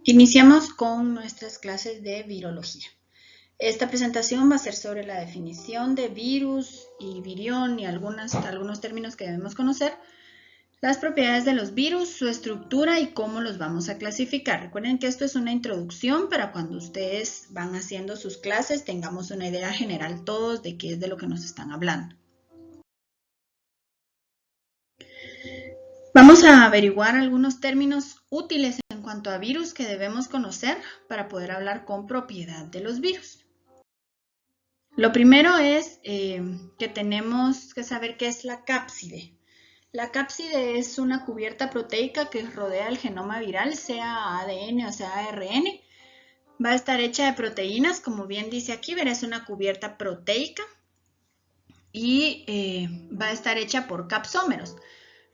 Iniciamos con nuestras clases de virología. Esta presentación va a ser sobre la definición de virus y virión y algunos términos que debemos conocer, las propiedades de los virus, su estructura y cómo los vamos a clasificar. Recuerden que esto es una introducción para cuando ustedes van haciendo sus clases tengamos una idea general todos de qué es de lo que nos están hablando. Vamos a averiguar algunos términos útiles en cuanto a virus que debemos conocer para poder hablar con propiedad de los virus. Lo primero es que tenemos que saber qué es la cápside. La cápside es una cubierta proteica que rodea el genoma viral, sea ADN o sea ARN. Va a estar hecha de proteínas, como bien dice aquí, verá, es una cubierta proteica y va a estar hecha por capsómeros.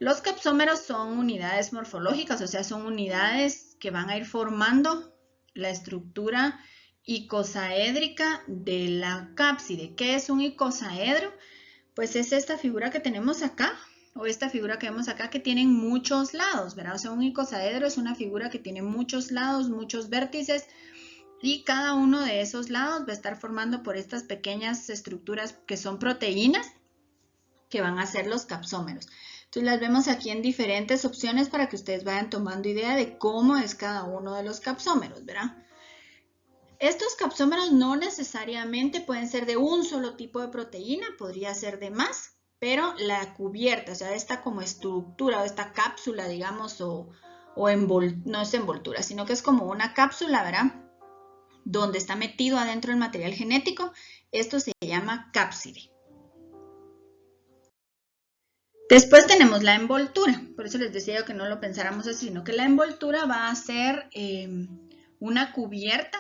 Los capsómeros son unidades morfológicas, o sea, son unidades que van a ir formando la estructura icosaédrica de la cápside. ¿Qué es un icosaedro? Pues es esta figura que tenemos acá, o esta figura que vemos acá, que tienen muchos lados, ¿verdad? O sea, un icosaedro es una figura que tiene muchos lados, muchos vértices, y cada uno de esos lados va a estar formando por estas pequeñas estructuras que son proteínas, que van a ser los capsómeros. Entonces las vemos aquí en diferentes opciones para que ustedes vayan tomando idea de cómo es cada uno de los capsómeros, ¿verdad? Estos capsómeros no necesariamente pueden ser de un solo tipo de proteína, podría ser de más, pero la cubierta, o sea, esta como estructura o esta cápsula, digamos, no es envoltura, sino que es como una cápsula, ¿verdad? Donde está metido adentro el material genético, esto se llama cápside. Después tenemos la envoltura, por eso les decía yo que no lo pensáramos así, sino que la envoltura va a ser una cubierta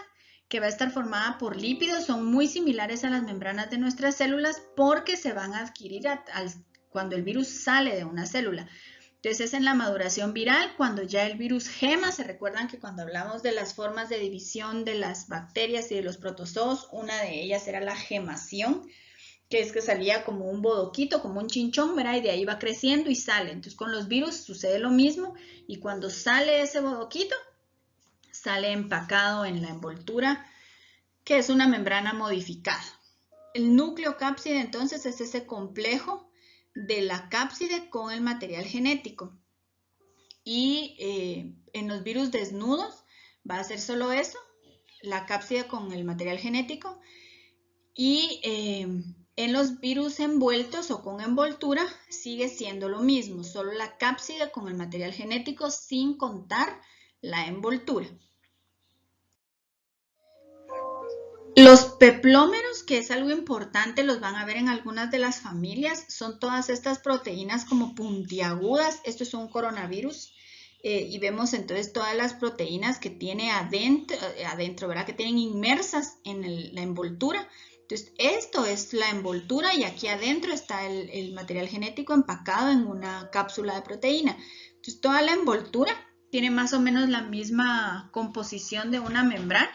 que va a estar formada por lípidos, son muy similares a las membranas de nuestras células porque se van a adquirir cuando el virus sale de una célula. Entonces es en la maduración viral, cuando ya el virus gema, se recuerdan que cuando hablamos de las formas de división de las bacterias y de los protozoos, una de ellas era la gemación, que es que salía como un bodoquito, como un chinchón, ¿verdad? Y de ahí va creciendo y sale. Entonces con los virus sucede lo mismo y cuando sale ese bodoquito, sale empacado en la envoltura, que es una membrana modificada. El núcleo cápside entonces es ese complejo de la cápside con el material genético. Y en los virus desnudos va a ser solo eso, la cápside con el material genético. Y en los virus envueltos o con envoltura sigue siendo lo mismo, solo la cápside con el material genético sin contar la envoltura. Los peplómeros, que es algo importante, los van a ver en algunas de las familias, son todas estas proteínas como puntiagudas. Esto es un coronavirus y vemos entonces todas las proteínas que tiene adentro, ¿verdad? Que tienen inmersas en la envoltura. Entonces, esto es la envoltura y aquí adentro está el material genético empacado en una cápsula de proteína. Entonces, toda la envoltura tiene más o menos la misma composición de una membrana.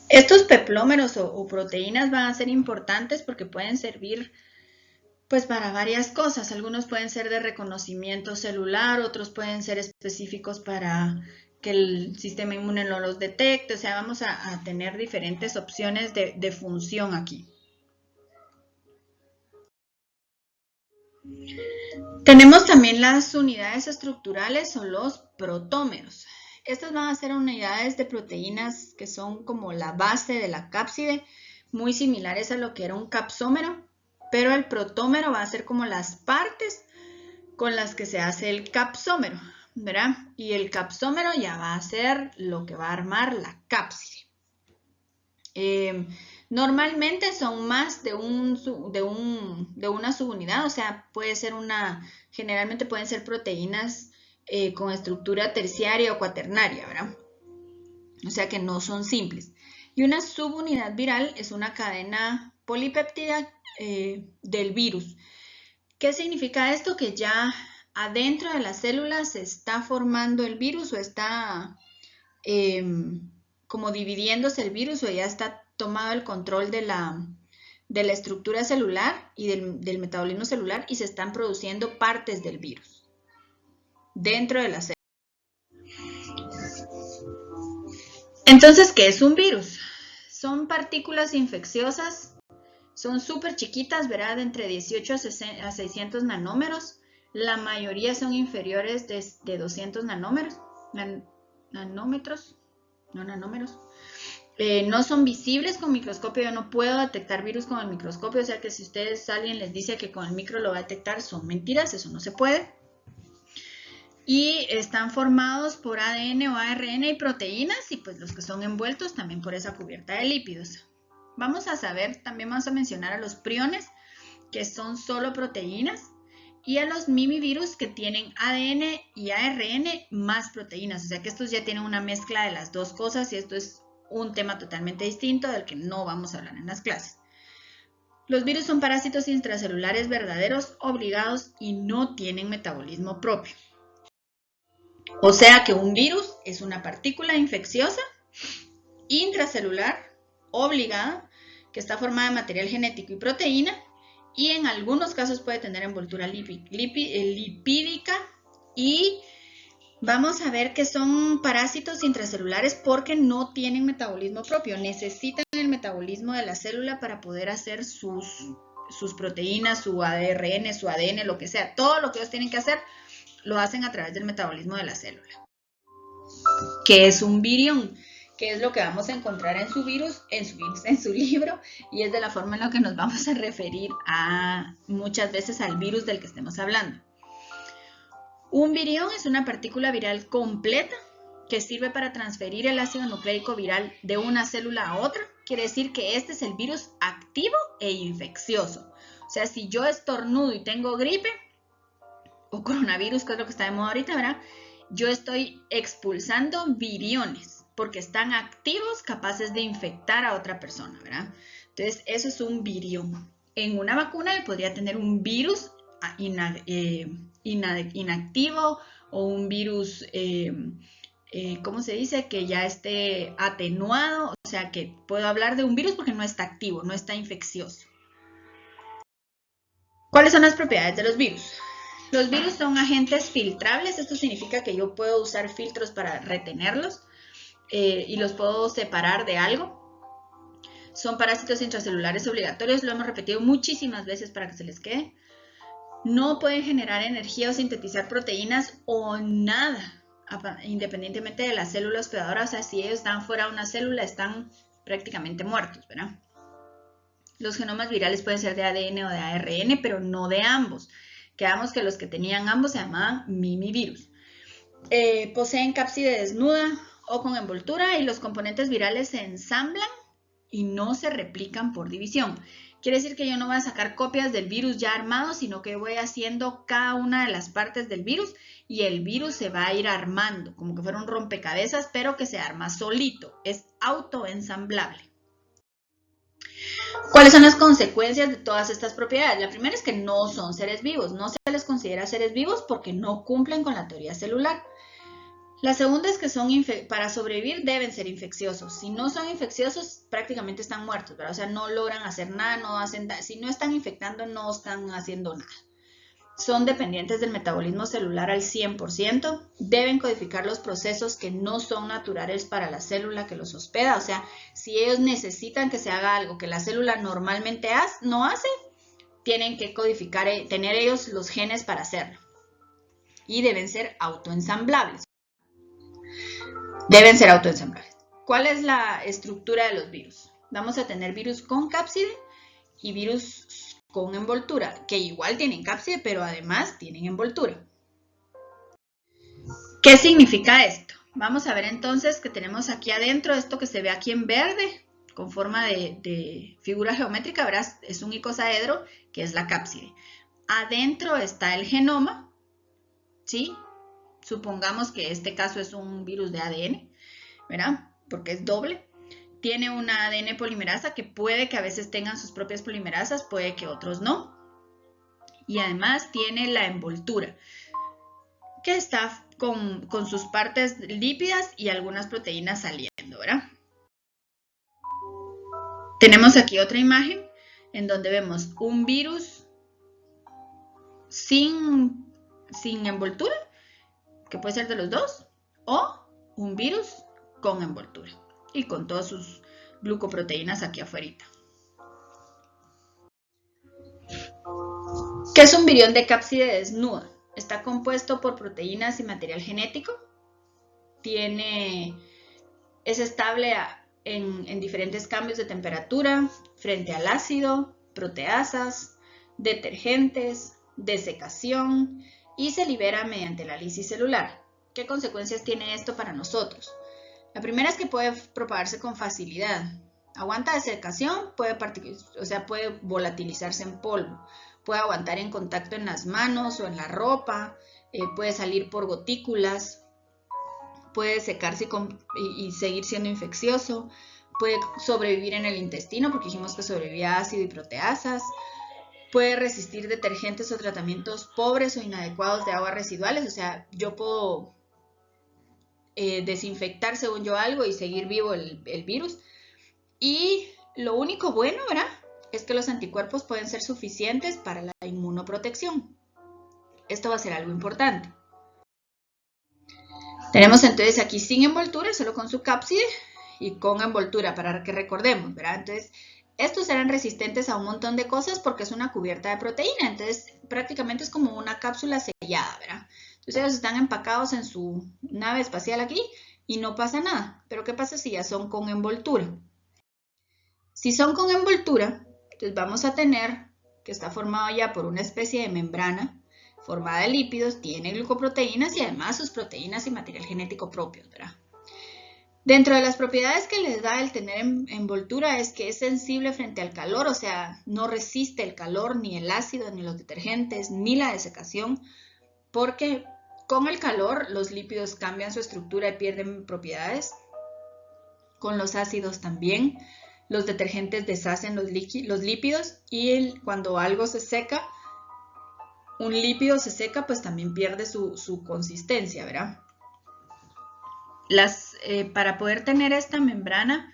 Estos peplómeros o proteínas van a ser importantes porque pueden servir pues para varias cosas. Algunos pueden ser de reconocimiento celular, otros pueden ser específicos para que el sistema inmune no los detecte. O sea, vamos a tener diferentes opciones de función aquí. Tenemos también las unidades estructurales o los protómeros. Estas van a ser unidades de proteínas que son como la base de la cápside, muy similares a lo que era un capsómero, pero el protómero va a ser como las partes con las que se hace el capsómero, ¿verdad? Y el capsómero ya va a ser lo que va a armar la cápside. Normalmente son más de una subunidad, o sea, generalmente pueden ser proteínas con estructura terciaria o cuaternaria, ¿verdad? O sea que no son simples. Y una subunidad viral es una cadena polipéptida del virus. ¿Qué significa esto? Que ya adentro de las células se está formando el virus o está como dividiéndose el virus o ya está tomado el control de la estructura celular y del metabolismo celular y se están produciendo partes del virus. dentro de la célula. Entonces, ¿qué es un virus? Son partículas infecciosas, son súper chiquitas, ¿verdad? De entre 18 a 600 nanómetros. La mayoría son inferiores de 200 nanómetros. No son visibles con microscopio. Yo no puedo detectar virus con el microscopio. O sea que si ustedes, alguien les dice que con el micro lo va a detectar, son mentiras. Eso no se puede. Y están formados por ADN o ARN y proteínas, y pues los que son envueltos también por esa cubierta de lípidos. También vamos a mencionar a los priones, que son solo proteínas, y a los mimivirus, que tienen ADN y ARN más proteínas. O sea que estos ya tienen una mezcla de las dos cosas, y esto es un tema totalmente distinto del que no vamos a hablar en las clases. Los virus son parásitos intracelulares verdaderos, obligados, y no tienen metabolismo propio. O sea que un virus es una partícula infecciosa intracelular obligada que está formada de material genético y proteína, y en algunos casos puede tener envoltura lipídica, y vamos a ver que son parásitos intracelulares porque no tienen metabolismo propio, necesitan el metabolismo de la célula para poder hacer sus proteínas, su ARN, su ADN, lo que sea. Todo lo que ellos tienen que hacer lo hacen a través del metabolismo de la célula. ¿Qué es un virión? ¿Qué es lo que vamos a encontrar en su libro? Y es de la forma en la que nos vamos a referir muchas veces al virus del que estemos hablando. Un virión es una partícula viral completa que sirve para transferir el ácido nucleico viral de una célula a otra. Quiere decir que este es el virus activo e infeccioso. O sea, si yo estornudo y tengo gripe, o coronavirus, que es lo que está de moda ahorita, ¿verdad? Yo estoy expulsando viriones porque están activos, capaces de infectar a otra persona, ¿verdad? Entonces, eso es un virión. En una vacuna podría tener un virus inactivo, o un virus, ¿cómo se dice? Que ya esté atenuado. O sea, que puedo hablar de un virus porque no está activo, no está infeccioso. ¿Cuáles son las propiedades de los virus? Los virus son agentes filtrables. Esto significa que yo puedo usar filtros para retenerlos y los puedo separar de algo. Son parásitos intracelulares obligatorios. Lo hemos repetido muchísimas veces para que se les quede. No pueden generar energía o sintetizar proteínas o nada, independientemente de la célula hospedadora. O sea, si ellos están fuera de una célula, están prácticamente muertos, ¿verdad? Los genomas virales pueden ser de ADN o de ARN, pero no de ambos. Quedamos que los que tenían ambos se llamaban mimivirus. Poseen cápside desnuda o con envoltura, y los componentes virales se ensamblan y no se replican por división. Quiere decir que yo no voy a sacar copias del virus ya armado, sino que voy haciendo cada una de las partes del virus, y el virus se va a ir armando, como que fuera un rompecabezas, pero que se arma solito. Es autoensamblable. ¿Cuáles son las consecuencias de todas estas propiedades? La primera es que no son seres vivos. No se les considera seres vivos porque no cumplen con la teoría celular. La segunda es que para sobrevivir deben ser infecciosos. Si no son infecciosos, prácticamente están muertos, ¿verdad? O sea, no logran hacer nada, si no están infectando, no están haciendo nada. Son dependientes del metabolismo celular al 100%, deben codificar los procesos que no son naturales para la célula que los hospeda. O sea, si ellos necesitan que se haga algo que la célula normalmente no hace, tienen que codificar, tener ellos los genes para hacerlo. Y deben ser autoensamblables. ¿Cuál es la estructura de los virus? Vamos a tener virus con cápside y virus con envoltura, que igual tienen cápside, pero además tienen envoltura. ¿Qué significa esto? Vamos a ver entonces que tenemos aquí adentro esto que se ve aquí en verde, con forma de figura geométrica, ¿verdad? Es un icosaedro, que es la cápside. Adentro está el genoma, ¿sí? Supongamos que este caso es un virus de ADN, ¿verdad? Porque es doble. Tiene una ADN polimerasa que puede que a veces tengan sus propias polimerasas, puede que otros no. Y además tiene la envoltura, que está con sus partes lípidas y algunas proteínas saliendo, ¿verdad? Tenemos aquí otra imagen en donde vemos un virus sin envoltura que puede ser de los dos, o un virus con envoltura y con todas sus glucoproteínas aquí afuera. ¿Qué es un virión de cápside desnuda? Está compuesto por proteínas y material genético. Es estable en diferentes cambios de temperatura, frente al ácido, proteasas, detergentes, desecación y se libera mediante la lisis celular. ¿Qué consecuencias tiene esto para nosotros? La primera es que puede propagarse con facilidad. Aguanta desecación, puede volatilizarse en polvo, puede aguantar en contacto en las manos o en la ropa, puede salir por gotículas, puede secarse y seguir siendo infeccioso, puede sobrevivir en el intestino porque dijimos que sobrevivía a ácido y proteasas, puede resistir detergentes o tratamientos pobres o inadecuados de aguas residuales, o sea, yo puedo desinfectar según yo algo y seguir vivo el virus. Y lo único bueno, ¿verdad?, es que los anticuerpos pueden ser suficientes para la inmunoprotección. Esto va a ser algo importante. Tenemos entonces aquí sin envoltura, solo con su cápside, y con envoltura para que recordemos, ¿verdad? Entonces, estos serán resistentes a un montón de cosas porque es una cubierta de proteína, entonces prácticamente es como una cápsula sellada, ¿verdad? Entonces ellos están empacados en su nave espacial aquí y no pasa nada. Pero ¿qué pasa si ya son con envoltura? Si son con envoltura, entonces vamos a tener que está formado ya por una especie de membrana formada de lípidos, tiene glucoproteínas y además sus proteínas y material genético propios, ¿verdad? Dentro de las propiedades que les da el tener envoltura es que es sensible frente al calor, o sea, no resiste el calor, ni el ácido, ni los detergentes, ni la desecación, porque con el calor los lípidos cambian su estructura y pierden propiedades. Con los ácidos también. Los detergentes deshacen los lípidos y cuando algo se seca, un lípido se seca, pues también pierde su consistencia, ¿verdad? Para poder tener esta membrana,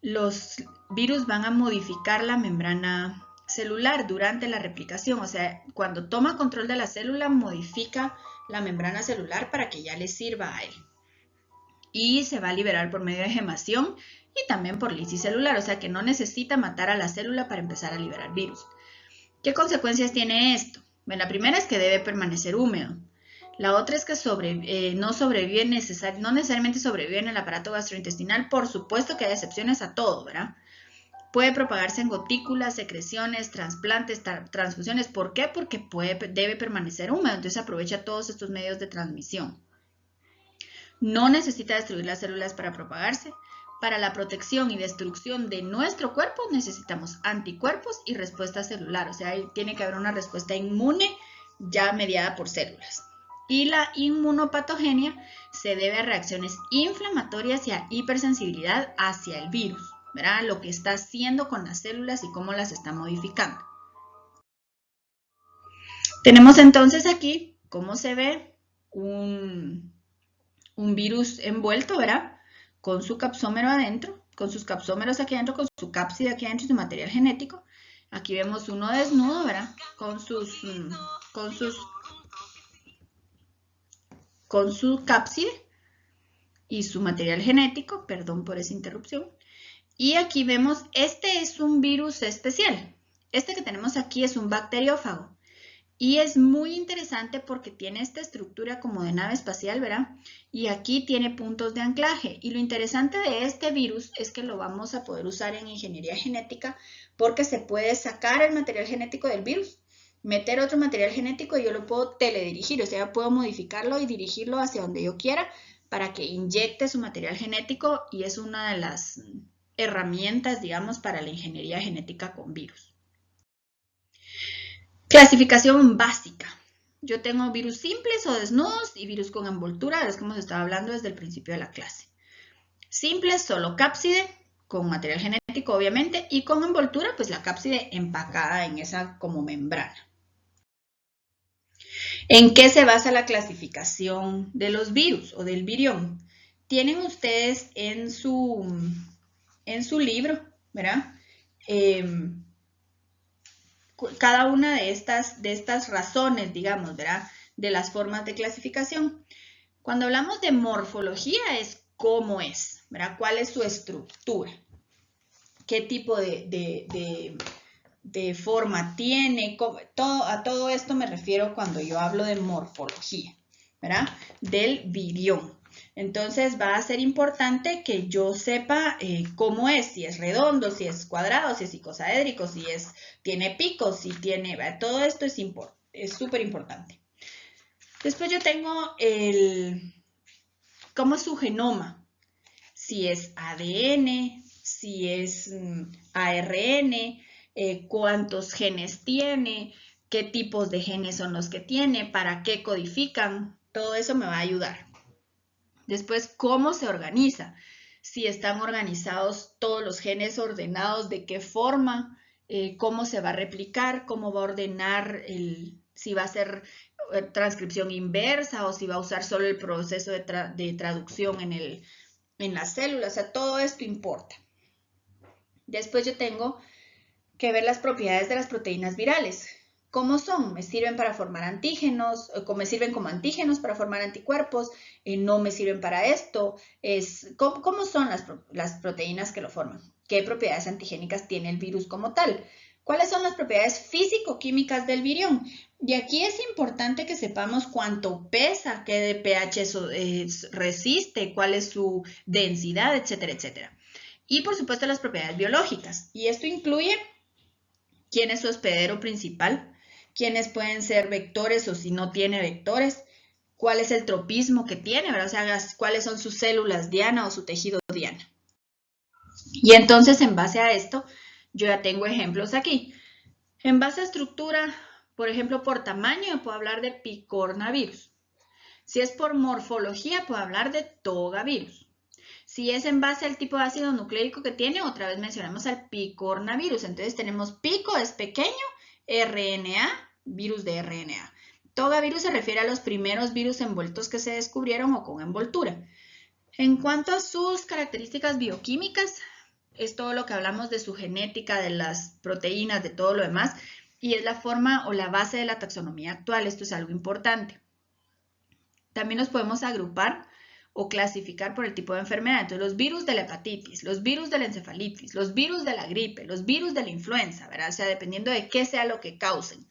los virus van a modificar la membrana celular durante la replicación, o sea, cuando toma control de la célula, modifica la membrana celular para que ya le sirva a él. Y se va a liberar por medio de gemación y también por lisis celular, o sea que no necesita matar a la célula para empezar a liberar virus. ¿Qué consecuencias tiene esto? Bueno, la primera es que debe permanecer húmedo. La otra es que no necesariamente sobrevive en el aparato gastrointestinal. Por supuesto que hay excepciones a todo, ¿verdad? Puede propagarse en gotículas, secreciones, trasplantes, transfusiones. ¿Por qué? Porque debe permanecer húmedo, entonces aprovecha todos estos medios de transmisión. No necesita destruir las células para propagarse. Para la protección y destrucción de nuestro cuerpo necesitamos anticuerpos y respuesta celular. O sea, tiene que haber una respuesta inmune ya mediada por células. Y la inmunopatogenia se debe a reacciones inflamatorias y a hipersensibilidad hacia el virus, ¿verdad? Lo que está haciendo con las células y cómo las está modificando. Tenemos entonces aquí cómo se ve un virus envuelto, ¿verdad? Con su capsómero adentro, con sus capsómeros aquí adentro, con su cápside aquí adentro y su material genético. Aquí vemos uno desnudo, ¿verdad? Con su cápside y su material genético, perdón por esa interrupción. Y aquí vemos, este es un virus especial. Este que tenemos aquí es un bacteriófago. Y es muy interesante porque tiene esta estructura como de nave espacial, ¿verdad? Y aquí tiene puntos de anclaje. Y lo interesante de este virus es que lo vamos a poder usar en ingeniería genética porque se puede sacar el material genético del virus, meter otro material genético y yo lo puedo teledirigir, o sea, puedo modificarlo y dirigirlo hacia donde yo quiera para que inyecte su material genético y es una de las herramientas, digamos, para la ingeniería genética con virus. Clasificación básica. Yo tengo virus simples o desnudos y virus con envoltura, de los que hemos estado hablando desde el principio de la clase. Simples, solo cápside, con material genético obviamente, y con envoltura, pues la cápside empacada en esa como membrana. ¿En qué se basa la clasificación de los virus o del virión? Tienen ustedes en su libro, ¿verdad? Cada una de estas razones, digamos, ¿verdad? de las formas de clasificación. Cuando hablamos de morfología es cómo es, ¿verdad? ¿Cuál es su estructura? ¿Qué tipo de forma tiene? A todo esto me refiero cuando yo hablo de morfología, ¿verdad? Del virión. Entonces va a ser importante que yo sepa cómo es, si es redondo, si es cuadrado, si es icosaédrico, si tiene picos, si tiene... Todo esto es súper importante. Después yo tengo cómo es su genoma. Si es ADN, si es ARN, cuántos genes tiene, qué tipos de genes son los que tiene, para qué codifican. Todo eso me va a ayudar. Después, cómo se organiza. Si están organizados todos los genes ordenados, de qué forma, cómo se va a replicar, cómo va a ordenar, si va a ser transcripción inversa o si va a usar solo el proceso de traducción en las células. O sea, todo esto importa. Después yo tengo que ver las propiedades de las proteínas virales. ¿Cómo son? ¿Me sirven para formar antígenos? ¿Me sirven como antígenos para formar anticuerpos? ¿No me sirven para esto? ¿Cómo son las proteínas que lo forman? ¿Qué propiedades antigénicas tiene el virus como tal? ¿Cuáles son las propiedades físico-químicas del virión? Y aquí es importante que sepamos cuánto pesa, qué de pH resiste, cuál es su densidad, etcétera, etcétera. Y por supuesto las propiedades biológicas. Y esto incluye quién es su hospedero principal, quiénes pueden ser vectores o si no tiene vectores, cuál es el tropismo que tiene, ¿verdad? O sea, cuáles son sus células diana o su tejido diana. Y entonces, en base a esto, yo ya tengo ejemplos aquí. En base a estructura, por ejemplo, por tamaño, yo puedo hablar de picornavirus. Si es por morfología, puedo hablar de togavirus. Si es en base al tipo de ácido nucleico que tiene, otra vez mencionamos al picornavirus. Entonces tenemos pico, es pequeño, RNA, virus de RNA. Togavirus se refiere a los primeros virus envueltos que se descubrieron o con envoltura. En cuanto a sus características bioquímicas, es todo lo que hablamos de su genética, de las proteínas, de todo lo demás, y es la forma o la base de la taxonomía actual. Esto es algo importante. También los podemos agrupar o clasificar por el tipo de enfermedad. Entonces, los virus de la hepatitis, los virus de la encefalitis, los virus de la gripe, los virus de la influenza, ¿verdad? O sea, dependiendo de qué sea lo que causen.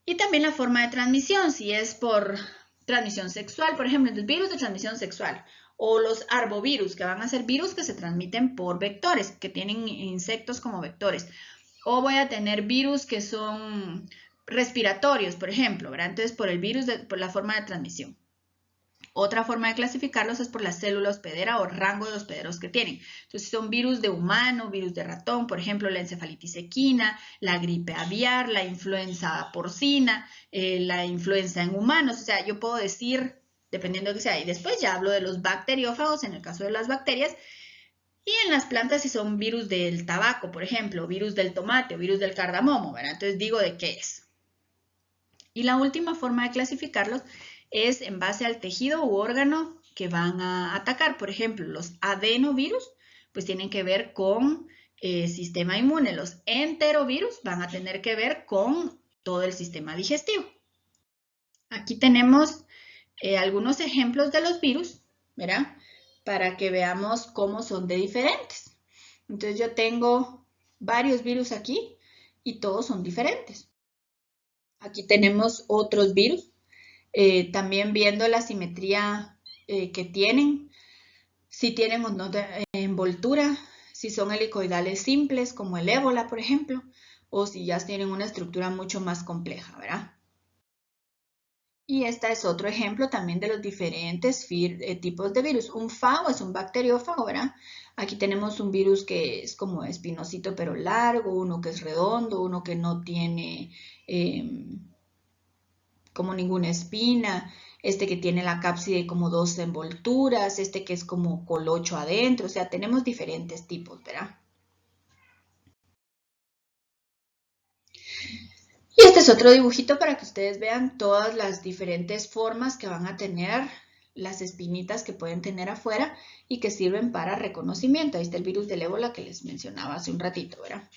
Y también la forma de transmisión, si es por transmisión sexual, por ejemplo, el virus de transmisión sexual, o los arbovirus, que van a ser virus que se transmiten por vectores, que tienen insectos como vectores. O voy a tener virus que son respiratorios, por ejemplo, ¿verdad? Entonces, por la forma de transmisión. Otra forma de clasificarlos es por la célula hospedera o rango de hospederos que tienen. Entonces, son virus de humano, virus de ratón, por ejemplo, la encefalitis equina, la gripe aviar, la influenza porcina, la influenza en humanos. O sea, yo puedo decir, dependiendo de qué sea. Y después ya hablo de los bacteriófagos, en el caso de las bacterias. Y en las plantas, si son virus del tabaco, por ejemplo, virus del tomate o virus del cardamomo, ¿verdad? Entonces, digo de qué es. Y la última forma de clasificarlos es en base al tejido u órgano que van a atacar. Por ejemplo, los adenovirus pues tienen que ver con sistema inmune. Los enterovirus van a tener que ver con todo el sistema digestivo. Aquí tenemos algunos ejemplos de los virus, ¿verdad? Para que veamos cómo son de diferentes. Entonces yo tengo varios virus aquí y todos son diferentes. Aquí tenemos otros virus. También viendo la simetría que tienen, si tienen o no envoltura, si son helicoidales simples como el ébola, por ejemplo, o si ya tienen una estructura mucho más compleja, ¿verdad? Y este es otro ejemplo también de los diferentes tipos de virus. Un fago es un bacteriófago, ¿verdad? Aquí tenemos un virus que es como espinosito pero largo, uno que es redondo, uno que no tiene como ninguna espina, este que tiene la cápside como dos envolturas, este que es como colocho adentro, o sea, tenemos diferentes tipos, ¿verdad? Y este es otro dibujito para que ustedes vean todas las diferentes formas que van a tener las espinitas que pueden tener afuera y que sirven para reconocimiento. Ahí está el virus del ébola que les mencionaba hace un ratito, ¿verdad?